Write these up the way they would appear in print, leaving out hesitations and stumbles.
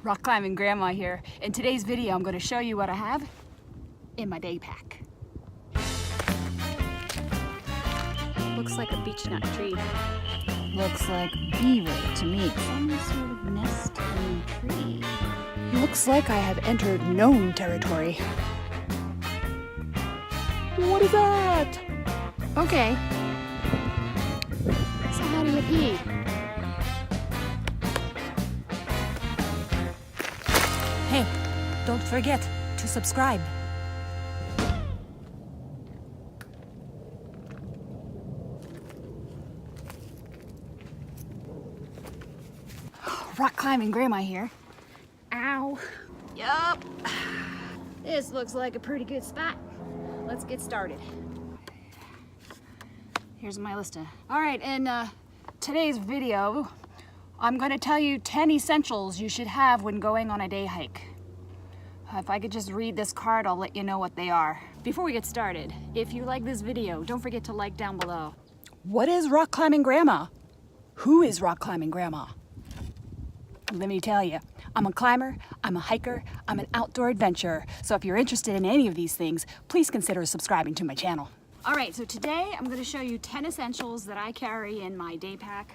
Rock Climbing Grandma here. In today's video, I'm going to show you what I have in my day pack. Looks like a beech nut tree. Looks like beewood to me. Some sort of nest in a tree. Looks like I have entered gnome territory. What is that? Okay. So how do you pee? Hey, don't forget to subscribe. Rock Climbing Grandma here. Ow. Yup. This looks like a pretty good spot. Let's get started. Here's my list. All right, in today's video, I'm going to tell you 10 essentials you should have when going on a day hike. If I could just read this card, I'll let you know what they are. Before we get started, if you like this video, don't forget to like down below. What is Rock Climbing Grandma? Who is Rock Climbing Grandma? Let me tell you, I'm a climber, I'm a hiker, I'm an outdoor adventurer. So if you're interested in any of these things, please consider subscribing to my channel. All right, so today I'm going to show you 10 essentials that I carry in my day pack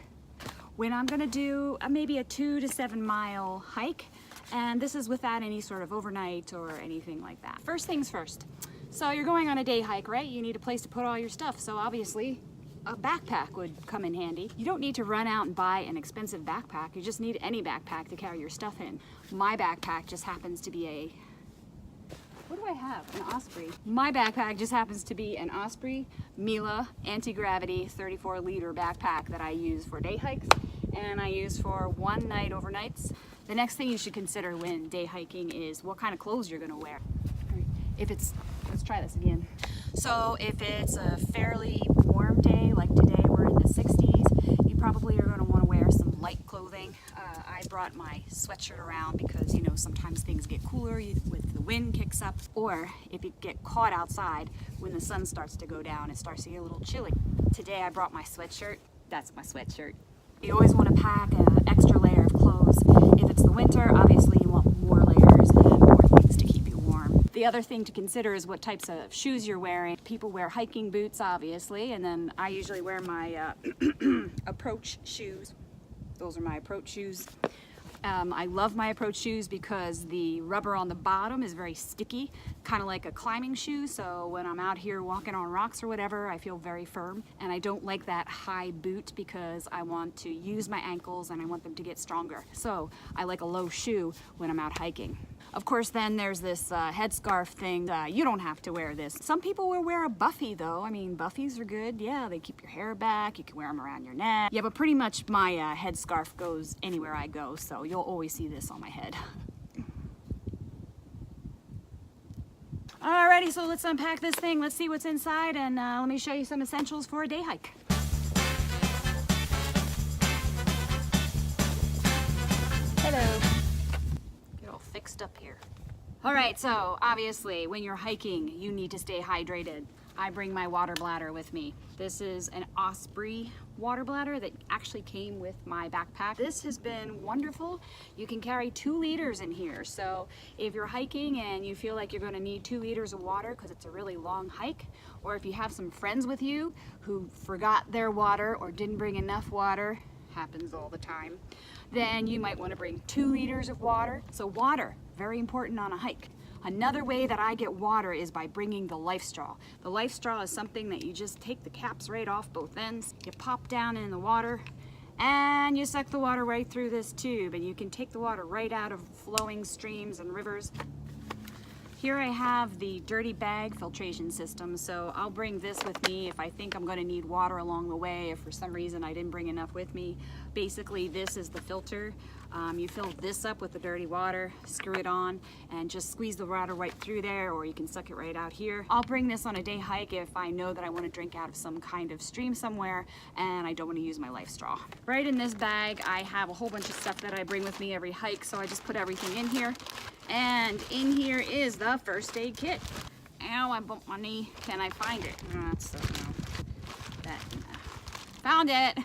when I'm going to do maybe a 2 to 7 mile hike. And this is without any sort of overnight or anything like that. First things first. So you're going on a day hike, right? You need a place to put all your stuff. So obviously, a backpack would come in handy. You don't need to run out and buy an expensive backpack. You just need any backpack to carry your stuff in. My backpack just happens to be a, what do I have? An Osprey. My backpack just happens to be an Osprey Mila anti-gravity 34-liter backpack that I use for day hikes and I use for one night overnights. The next thing you should consider when day hiking is what kind of clothes you're gonna wear. If it's, let's try this again. So if it's a fairly warm day, like today we're in the 60s, you probably are going to want to wear some light clothing. I brought my sweatshirt around because, you know, sometimes things get cooler with the wind kicks up, or if you get caught outside when the sun starts to go down, it starts to get a little chilly. Today I brought my sweatshirt. That's my sweatshirt. You always want to pack an extra layer of clothes. If it's the winter, obviously you want more layers and more things to keep you warm. The other thing to consider is what types of shoes you're wearing. People wear hiking boots, obviously, and then I usually wear my approach shoes. Those are my approach shoes. I love my approach shoes because the rubber on the bottom is very sticky, kind of like a climbing shoe. So when I'm out here walking on rocks or whatever, I feel very firm. And I don't like that high boot because I want to use my ankles and I want them to get stronger. So I like a low shoe when I'm out hiking. Of course, then there's this headscarf thing. You don't have to wear this. Some people will wear a buffy though. I mean, buffies are good. Yeah, they keep your hair back. You can wear them around your neck. Yeah, but pretty much my headscarf goes anywhere I go. So you'll always see this on my head. Alrighty, so let's unpack this thing. Let's see what's inside and let me show you some essentials for a day hike. Hello. Fixed up here. All right, so obviously when you're hiking, you need to stay hydrated. I bring my water bladder with me. This is an Osprey water bladder that actually came with my backpack. This has been wonderful. You can carry 2 liters in here. So if you're hiking and you feel like you're going to need 2 liters of water because it's a really long hike, or if you have some friends with you who forgot their water or didn't bring enough water, happens all the time, then you might want to bring 2 liters of water. So water, very important on a hike. Another way that I get water is by bringing the life straw. The life straw is something that you just take the caps right off both ends, you pop down in the water, and you suck the water right through this tube, and you can take the water right out of flowing streams and rivers. Here I have the dirty bag filtration system, so I'll bring this with me if I think I'm going to need water along the way, if for some reason I didn't bring enough with me. Basically, this is the filter. You fill this up with the dirty water, screw it on, and just squeeze the water right through there, or you can suck it right out here. I'll bring this on a day hike if I know that I want to drink out of some kind of stream somewhere and I don't want to use my life straw. Right in this bag, I have a whole bunch of stuff that I bring with me every hike, so I just put everything in here. And in here is the first aid kit. Ow, I bumped my knee. Can I find it? Oh, that's so, no. Found it.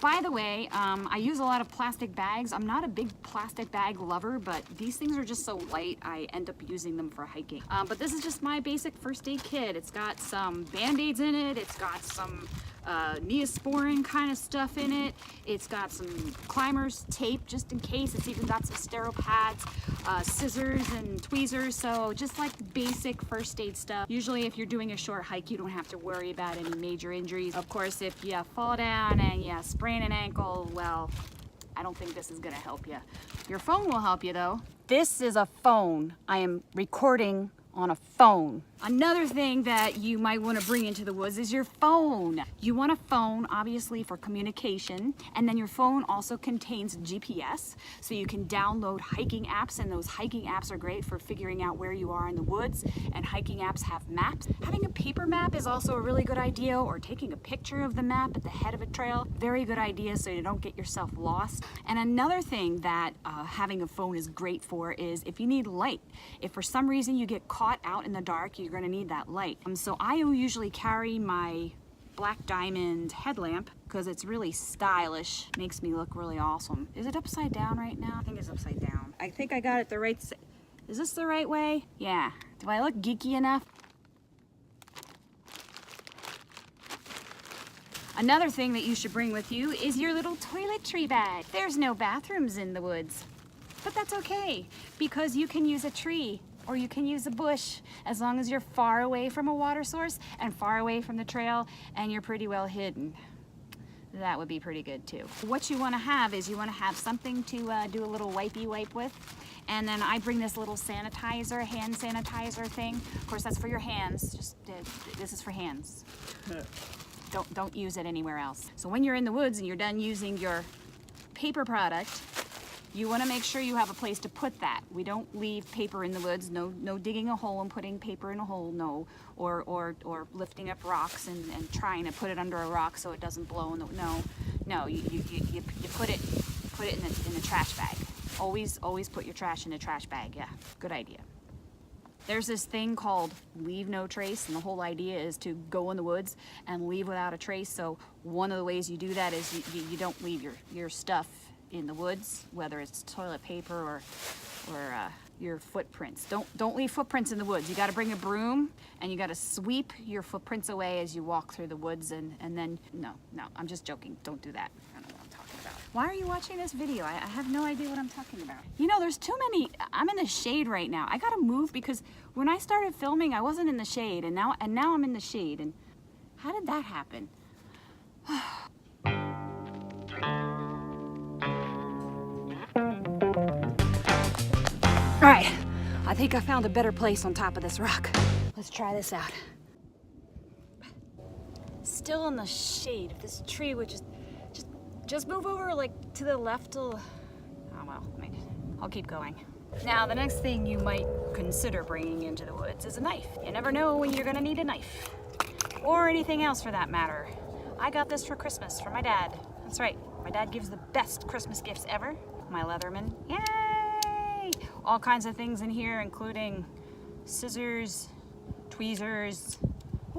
By the way, I use a lot of plastic bags. I'm not a big plastic bag lover, but these things are just so light, I end up using them for hiking. But this is just my basic first aid kit. It's got some Band-Aids in it. It's got some Neosporin kind of stuff in it. It's got some climbers tape just in case. It's even got some sterile pads, scissors and tweezers. So just like basic first aid stuff. Usually if you're doing a short hike, you don't have to worry about any major injuries. Of course, if you fall down and you sprain an ankle, well, I don't think this is gonna help you. Your phone will help you though. This is a phone. I am recording on a phone. Another thing that you might want to bring into the woods is your phone. You want a phone, obviously, for communication, and then your phone also contains GPS, so you can download hiking apps, and those hiking apps are great for figuring out where you are in the woods, and hiking apps have maps. Having a paper map is also a really good idea, or taking a picture of the map at the head of a trail. Very good idea so you don't get yourself lost. And another thing that having a phone is great for is if you need light. If for some reason you get caught out in the dark, you're going to need that light. So I usually carry my black diamond headlamp because it's really stylish. Makes me look really awesome. Is it upside down right now? I think it's upside down. I think I got it the right. Is this the right way? Yeah. Do I look geeky enough? Another thing that you should bring with you is your little toiletry bag. There's no bathrooms in the woods, but that's okay because you can use a tree or you can use a bush as long as you're far away from a water source and far away from the trail and you're pretty well hidden. That would be pretty good too. What you want to have is you want to have something to do a little wipey wipe with. And then I bring this little sanitizer, hand sanitizer thing. Of course, that's for your hands. Just this is for hands. Don't use it anywhere else. So when you're in the woods and you're done using your paper product, you want to make sure you have a place to put that. We don't leave paper in the woods. No digging a hole and putting paper in a hole. No, or lifting up rocks and trying to put it under a rock so it doesn't blow. No. You put it in the trash bag. Always put your trash in a trash bag. Yeah, good idea. There's this thing called leave no trace, and the whole idea is to go in the woods and leave without a trace. So one of the ways you do that is you don't leave your stuff in the woods, whether it's toilet paper or your footprints. Don't leave footprints in the woods. You got to bring a broom and you got to sweep your footprints away as you walk through the woods, and then no, I'm just joking. Don't do that. I don't know what I'm talking about. Why are you watching this video? I have no idea what I'm talking about. You know, there's too many. I'm in the shade right now. I got to move because when I started filming, I wasn't in the shade, and now I'm in the shade. And how did that happen? All right, I think I found a better place on top of this rock. Let's try this out. Still in the shade of this tree, which is just move over like to the left. Oh well, I'll keep going. Now, the next thing you might consider bringing into the woods is a knife. You never know when you're gonna need a knife, or anything else for that matter. I got this for Christmas from my dad. That's right, my dad gives the best Christmas gifts ever. My Leatherman, yay! All kinds of things in here, including scissors, tweezers,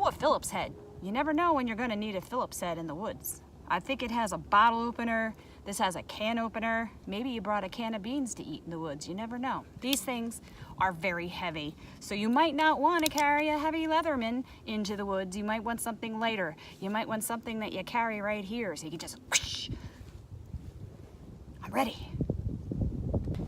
a Phillips head. You never know when you're gonna need a Phillips head in the woods. I think it has a bottle opener. This has a can opener. Maybe you brought a can of beans to eat in the woods. You never know. These things are very heavy, so you might not want to carry a heavy Leatherman into the woods. You might want something lighter. You might want something that you carry right here, so you can just whoosh. I'm ready.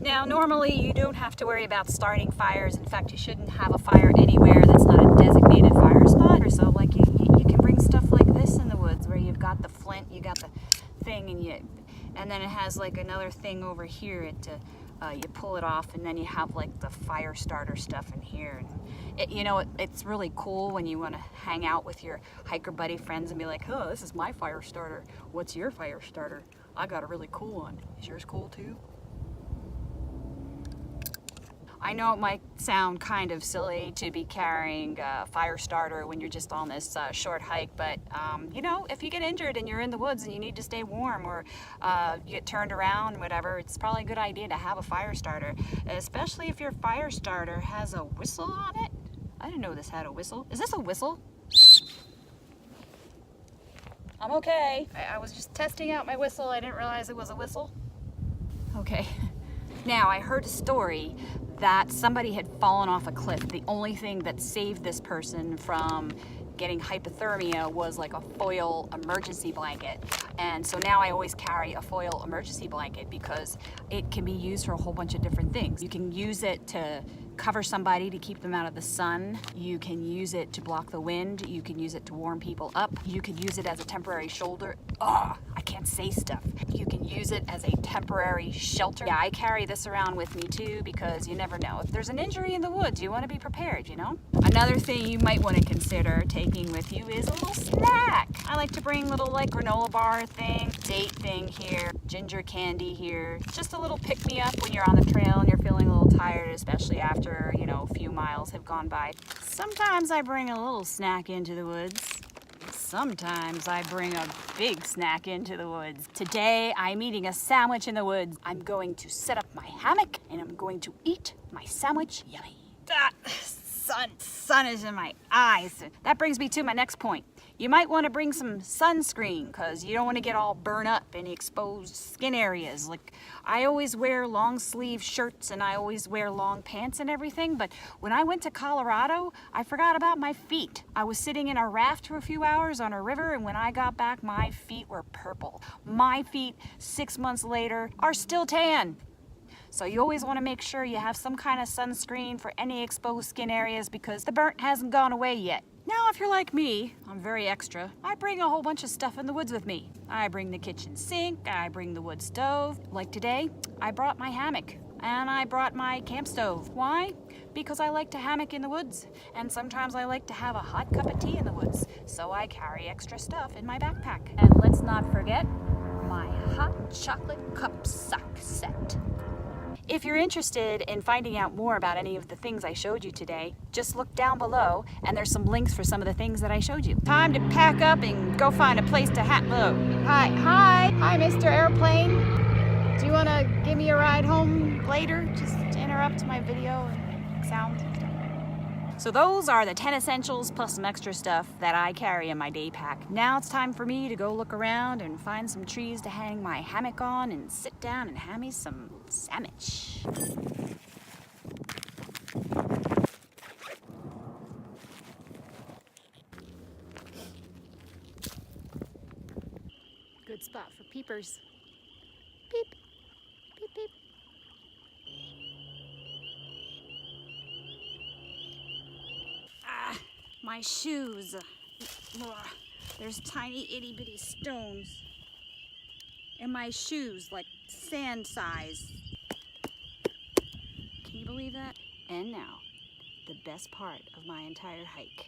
Now, normally you don't have to worry about starting fires. In fact, you shouldn't have a fire anywhere that's not a designated fire spot. So, like, you can bring stuff like this in the woods where you've got the flint, you got the thing, and then it has like another thing over here you pull it off, and then you have like the fire starter stuff in here. And it's really cool when you want to hang out with your hiker buddy friends and be like, oh, this is my fire starter. What's your fire starter? I got a really cool one. Is yours cool too? I know it might sound kind of silly to be carrying a fire starter when you're just on this short hike, but if you get injured and you're in the woods and you need to stay warm, or you get turned around, whatever, it's probably a good idea to have a fire starter, especially if your fire starter has a whistle on it. I didn't know this had a whistle. Is this a whistle? I'm okay. I was just testing out my whistle. I didn't realize it was a whistle. Okay. Now, I heard a story that somebody had fallen off a cliff. The only thing that saved this person from getting hypothermia was like a foil emergency blanket. And so now I always carry a foil emergency blanket because it can be used for a whole bunch of different things. You can use it to cover somebody to keep them out of the sun. You can use it to block the wind. You can use it to warm people up. You could use it as a temporary shoulder. I can't say stuff. You can use it as a temporary shelter. Yeah, I carry this around with me too because you never know. If there's an injury in the woods, you want to be prepared, you know? Another thing you might want to consider taking with you is a little snack. I like to bring little like granola bar thing, date thing here, ginger candy here. Just a little pick-me-up when you're on the trail and you're feeling a little tired, especially after, you know, a few miles have gone by. Sometimes I bring a little snack into the woods. Sometimes I bring a big snack into the woods. Today, I'm eating a sandwich in the woods. I'm going to set up my hammock and I'm going to eat my sandwich. Yummy. Sun is in my eyes. That brings me to my next point. You might want to bring some sunscreen because you don't want to get all burned up in exposed skin areas. Like, I always wear long sleeve shirts and I always wear long pants and everything, but when I went to Colorado, I forgot about my feet. I was sitting in a raft for a few hours on a river, and when I got back, my feet were purple. My feet, 6 months later, are still tan. So you always want to make sure you have some kind of sunscreen for any exposed skin areas because the burnt hasn't gone away yet. Now, if you're like me, I'm very extra. I bring a whole bunch of stuff in the woods with me. I bring the kitchen sink, I bring the wood stove. Like today, I brought my hammock and I brought my camp stove. Why? Because I like to hammock in the woods, and sometimes I like to have a hot cup of tea in the woods. So I carry extra stuff in my backpack. And let's not forget my hot chocolate cup sock set. If you're interested in finding out more about any of the things I showed you today, just look down below and there's some links for some of the things that I showed you. Time to pack up and go find a place to Hi, Mr. Airplane. Do you want to give me a ride home later? Just to interrupt my video and sound and stuff. So those are the 10 essentials plus some extra stuff that I carry in my day pack. Now it's time for me to go look around and find some trees to hang my hammock on and sit down and have me some sandwich. Good spot for peepers. Peep, peep, peep. My shoes. Ugh, there's tiny itty bitty stones in my shoes, like sand size. Can you believe that? And now, the best part of my entire hike.